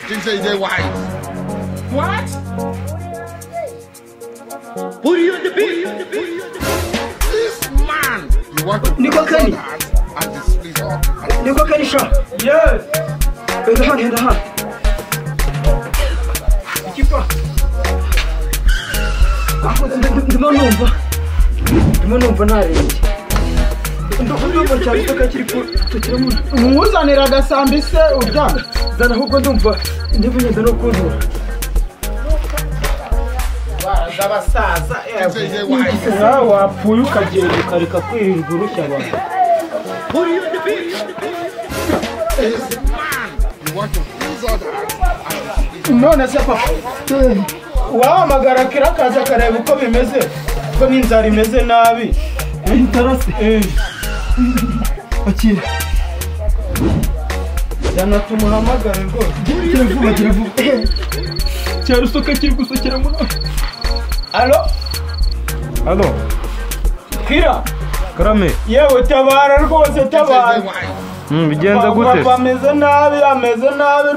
Things say they white. What? Put you on the beat. This man, you want to Niko Kenny. and displease all. Niko Kenny Shaw. Yes. In the hand. Kipa. Ndimo numva narenze. Ndumva cyane ko kakiri tukira mu. Umuzanira agasambi se uryamye. Zana ahubwo ndumva ndibunye no kuzura. Z'abasaza Things say they white. nawe wapfuye ukagenda ukareka kwirirwa urushya abantu. This man, you want to please all and displease None se papa wahamagara kera akaza akareba uko bimeze ko n'inzara imeze nabi. Tarase. Akira. Jana tumuhamagare rwose. Kira vuba. Cyari usoka kiri gusokera mu. Alo? Halo, Kira? Karame. Yewe tabara rwose Things say tabara. they white. Bigenze gute? Papa ameze nabi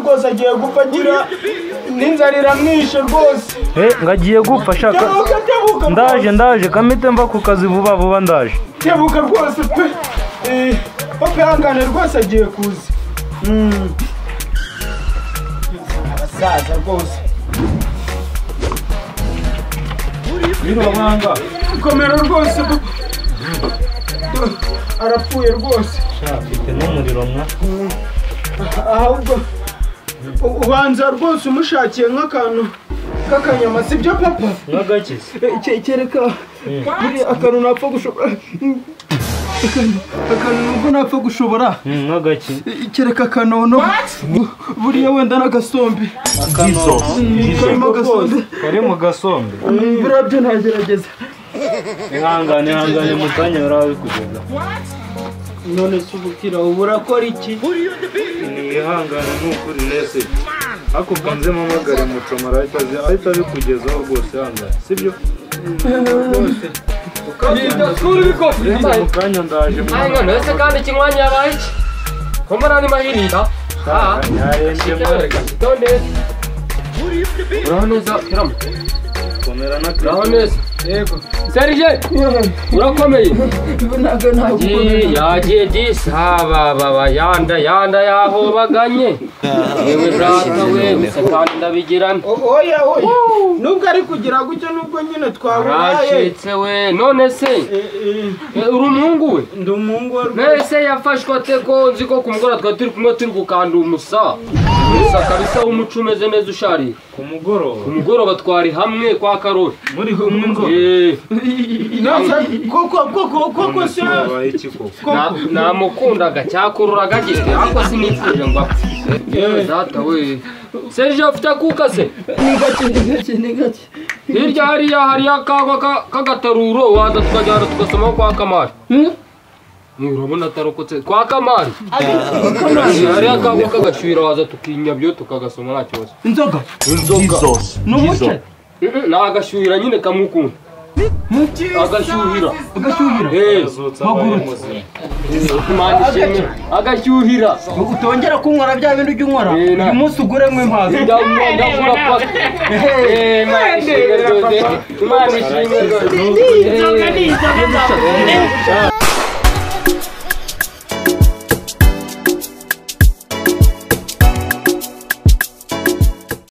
rwose agiye gupfa agira n'inzara iramwishe rwose. Ngagiye gupfa shaka. Tebuka. Ndaje kamite mva ku kazi vuba ndaje. Tebuka rwose pe. Papa yangane rwose agiye kuza. Abasaza rwose. Birabanga. Komera rwose. Arapfuye rwose. Shafite n'umuriro mwa. Ahubwo ubanza rwose umushakiye nk'akantu k'akanyama sibyo papa? Nk'agakiza. Kereka buri akantu napfa gushobora. Akantu nubwo napfa gushobora. Nk'agaki. Kereka akanono. Buriya wenda n'agasombe. Karimo agasombe. Kari mu gasombe. Buriya byo ntagerageza. Ihangane mu kanya yarawe kugeza. None se ubukira ubu urakora iki? Ihangane n'ukuri nese. Ako kanze mamagare mucomara ahita bikugezaho rwose hangane. Sibyo? Rwose. Mu kanya ndaje mu. Hanga nese kandi kinywanya yabaye iki? Komara ni mahirika. Yarembye mwarega. Tonde. Uraneza kiram. Komera na Uraho neza. Yego. Serge. Urakomeye. Yagiye disa baba yanda yahobaganye. Yewe brata we musakandi ndabigirana. Oya. Nubwo ari kugira gutyo nubwo nyine twaburaye. Rashitse we none se. Uri umuhungu we? Ndi umuhungu we. Nese yafashwe ate ko nzi ko kumugora twa turi kumwe turi gukanda umusa. Musa kabisa umuco umeze neza ushari. ku mugoroba. Ku mugoroba twari hamwe kwa Karoli. Muri kumwe ngo. Koko se Namukundaga cyakururaga gite ariko sinifuje ngo apfe. Yewe data we. Serge afite akuka se? Ni gake. Hirya hariya akagwa kagataruro waza tukajyana tugasoma kwa Kamari. Urabona atarokotse kwa Kamari. Hariya akagwa kagashyira waza tukinyabyo tukagasoma nta kibazo. Inzoga. N'umuce? Nagashyuhira nyine kamukunda. Agashyuhira. Agashyuhira. Utongera kunywa bya bintu ujya unywa. Uyu munsi uguremo impaza. Ndagura paka. Imana ishimwe rwose.